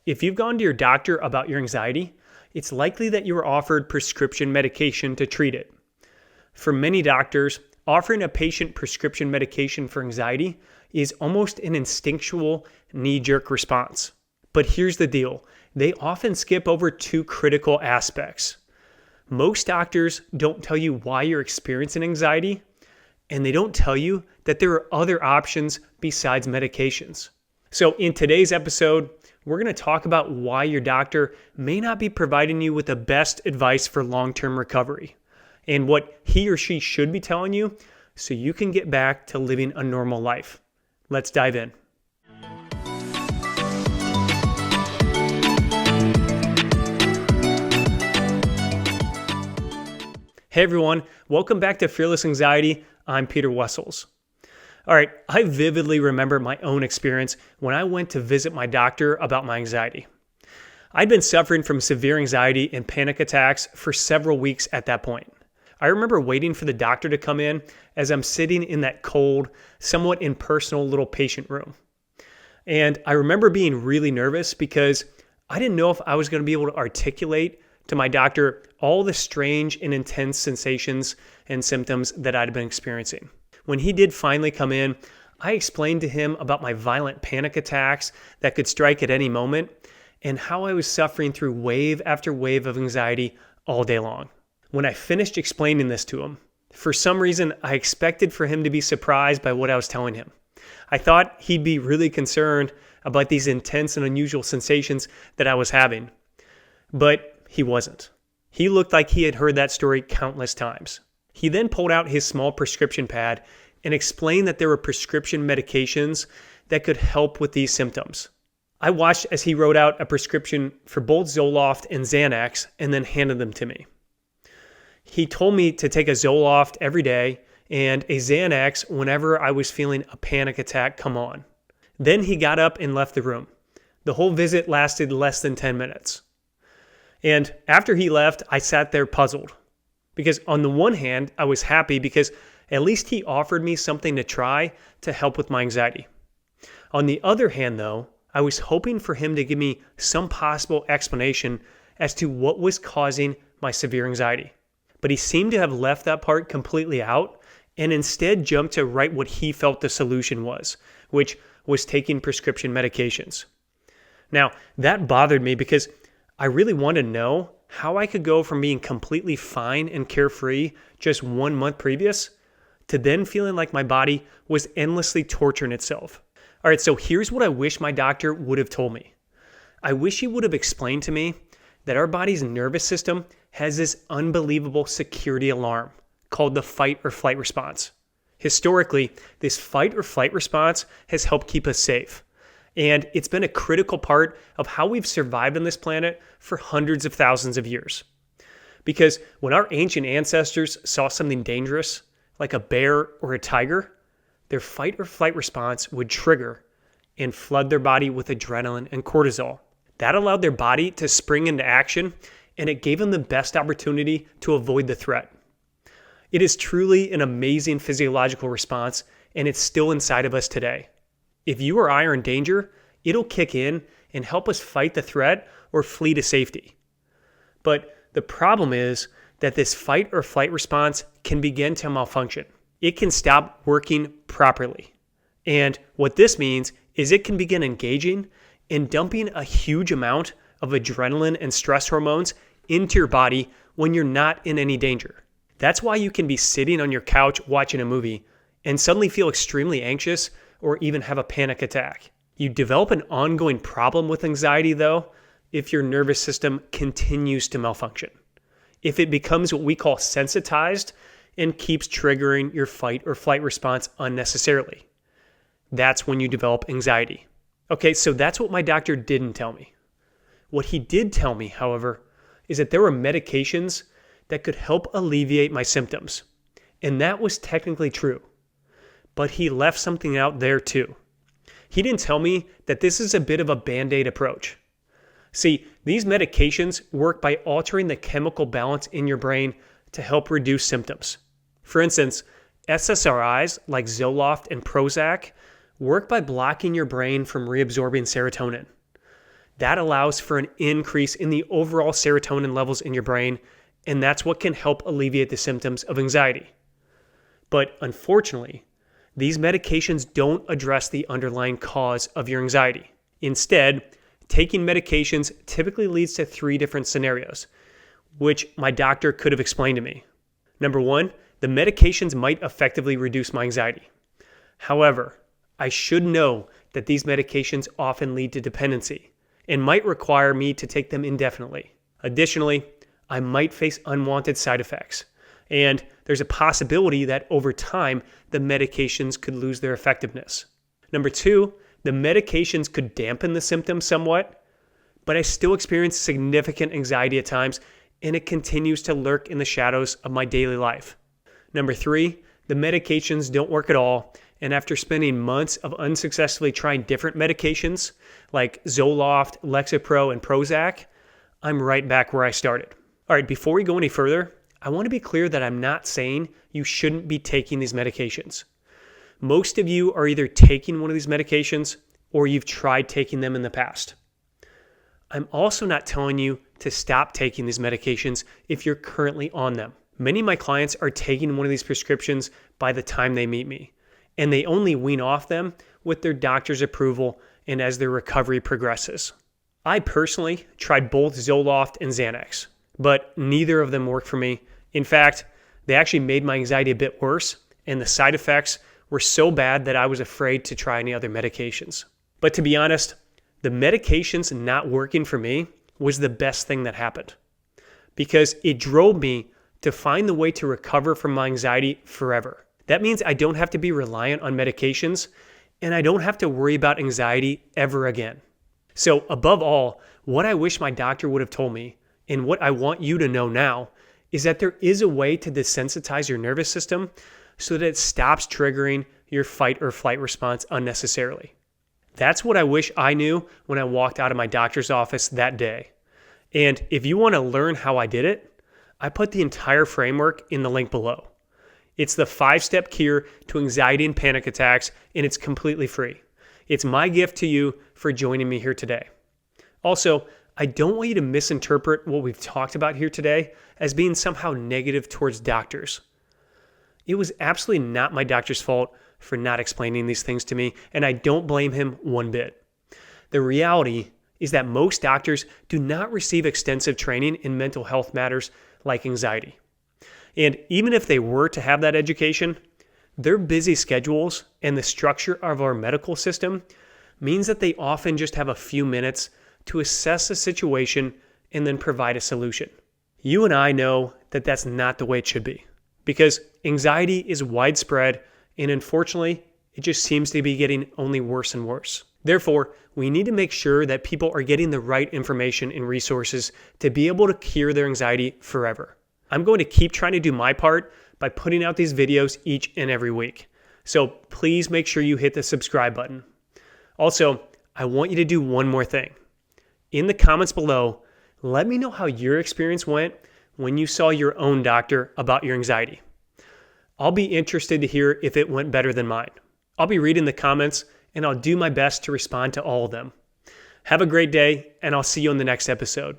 If you've gone to your doctor about your anxiety, it's likely that you were offered prescription medication to treat it. For many doctors, offering a patient prescription medication for anxiety is almost an instinctual, knee-jerk response. But here's the deal. They often skip over two critical aspects. Most doctors don't tell you why you're experiencing anxiety, and they don't tell you that there are other options besides medications. So in today's episode, we're going to talk about why your doctor may not be providing you with the best advice for long-term recovery and what he or she should be telling you so you can get back to living a normal life. Let's dive in. Hey everyone, welcome back to Fearless Anxiety. I'm Peter Wessels. All right, I vividly remember my own experience when I went to visit my doctor about my anxiety. I'd been suffering from severe anxiety and panic attacks for several weeks at that point. I remember waiting for the doctor to come in as I'm sitting in that cold, somewhat impersonal little patient room. And I remember being really nervous because I didn't know if I was going to be able to articulate to my doctor all the strange and intense sensations and symptoms that I'd been experiencing. When he did finally come in, I explained to him about my violent panic attacks that could strike at any moment and how I was suffering through wave after wave of anxiety all day long. When I finished explaining this to him, for some reason, I expected for him to be surprised by what I was telling him. I thought he'd be really concerned about these intense and unusual sensations that I was having, but he wasn't. He looked like he had heard that story countless times. He then pulled out his small prescription pad and explained that there were prescription medications that could help with these symptoms. I watched as he wrote out a prescription for both Zoloft and Xanax and then handed them to me. He told me to take a Zoloft every day and a Xanax whenever I was feeling a panic attack come on. Then he got up and left the room. The whole visit lasted less than 10 minutes. And after he left, I sat there puzzled. Because on the one hand, I was happy because at least he offered me something to try to help with my anxiety. On the other hand, though, I was hoping for him to give me some possible explanation as to what was causing my severe anxiety. But he seemed to have left that part completely out and instead jumped to write what he felt the solution was, which was taking prescription medications. Now, that bothered me because I really wanted to know how I could go from being completely fine and carefree just 1 month previous to then feeling like my body was endlessly torturing itself. All right, so here's what I wish my doctor would have told me. I wish he would have explained to me that our body's nervous system has this unbelievable security alarm called the fight or flight response. Historically, this fight or flight response has helped keep us safe. And it's been a critical part of how we've survived on this planet for hundreds of thousands of years. Because when our ancient ancestors saw something dangerous, like a bear or a tiger, their fight or flight response would trigger and flood their body with adrenaline and cortisol. That allowed their body to spring into action, and it gave them the best opportunity to avoid the threat. It is truly an amazing physiological response, and it's still inside of us today. If you or I are in danger, it'll kick in and help us fight the threat or flee to safety. But the problem is that this fight or flight response can begin to malfunction. It can stop working properly. And what this means is it can begin engaging and dumping a huge amount of adrenaline and stress hormones into your body when you're not in any danger. That's why you can be sitting on your couch watching a movie and suddenly feel extremely anxious or even have a panic attack. You develop an ongoing problem with anxiety, though, if your nervous system continues to malfunction. If it becomes what we call sensitized and keeps triggering your fight or flight response unnecessarily. That's when you develop anxiety. Okay, so that's what my doctor didn't tell me. What he did tell me, however, is that there were medications that could help alleviate my symptoms. And that was technically true. But he left something out there too. He didn't tell me that this is a bit of a Band-Aid approach. See, these medications work by altering the chemical balance in your brain to help reduce symptoms. For instance, SSRIs like Zoloft and Prozac work by blocking your brain from reabsorbing serotonin. That allows for an increase in the overall serotonin levels in your brain, and that's what can help alleviate the symptoms of anxiety. But unfortunately, these medications don't address the underlying cause of your anxiety. Instead, taking medications typically leads to 3 different scenarios, which my doctor could have explained to me. Number 1, the medications might effectively reduce my anxiety. However, I should know that these medications often lead to dependency and might require me to take them indefinitely. Additionally, I might face unwanted side effects, and there's a possibility that over time, the medications could lose their effectiveness. Number 2, the medications could dampen the symptoms somewhat, but I still experience significant anxiety at times, and it continues to lurk in the shadows of my daily life. Number 3, the medications don't work at all, and after spending months of unsuccessfully trying different medications like Zoloft, Lexapro, and Prozac, I'm right back where I started. All right, before we go any further, I want to be clear that I'm not saying you shouldn't be taking these medications. Most of you are either taking one of these medications or you've tried taking them in the past. I'm also not telling you to stop taking these medications if you're currently on them. Many of my clients are taking one of these prescriptions by the time they meet me, and they only wean off them with their doctor's approval and as their recovery progresses. I personally tried both Zoloft and Xanax, but neither of them worked for me. In fact, they actually made my anxiety a bit worse, and the side effects were so bad that I was afraid to try any other medications. But to be honest, the medications not working for me was the best thing that happened, because it drove me to find the way to recover from my anxiety forever. That means I don't have to be reliant on medications, and I don't have to worry about anxiety ever again. So above all, what I wish my doctor would have told me, and what I want you to know now, is that there is a way to desensitize your nervous system so that it stops triggering your fight or flight response unnecessarily. That's what I wish I knew when I walked out of my doctor's office that day. And if you want to learn how I did it, I put the entire framework in the link below. It's the 5-step cure to anxiety and panic attacks, and it's completely free. It's my gift to you for joining me here today. Also, I don't want you to misinterpret what we've talked about here today as being somehow negative towards doctors. It was absolutely not my doctor's fault for not explaining these things to me, and I don't blame him one bit. The reality is that most doctors do not receive extensive training in mental health matters like anxiety. And even if they were to have that education, their busy schedules and the structure of our medical system means that they often just have a few minutes to assess a situation and then provide a solution. You and I know that that's not the way it should be, because anxiety is widespread, and unfortunately, it just seems to be getting only worse and worse. Therefore, we need to make sure that people are getting the right information and resources to be able to cure their anxiety forever. I'm going to keep trying to do my part by putting out these videos each and every week. So please make sure you hit the subscribe button. Also, I want you to do one more thing. In the comments below, let me know how your experience went when you saw your own doctor about your anxiety. I'll be interested to hear if it went better than mine. I'll be reading the comments, and I'll do my best to respond to all of them. Have a great day, and I'll see you in the next episode.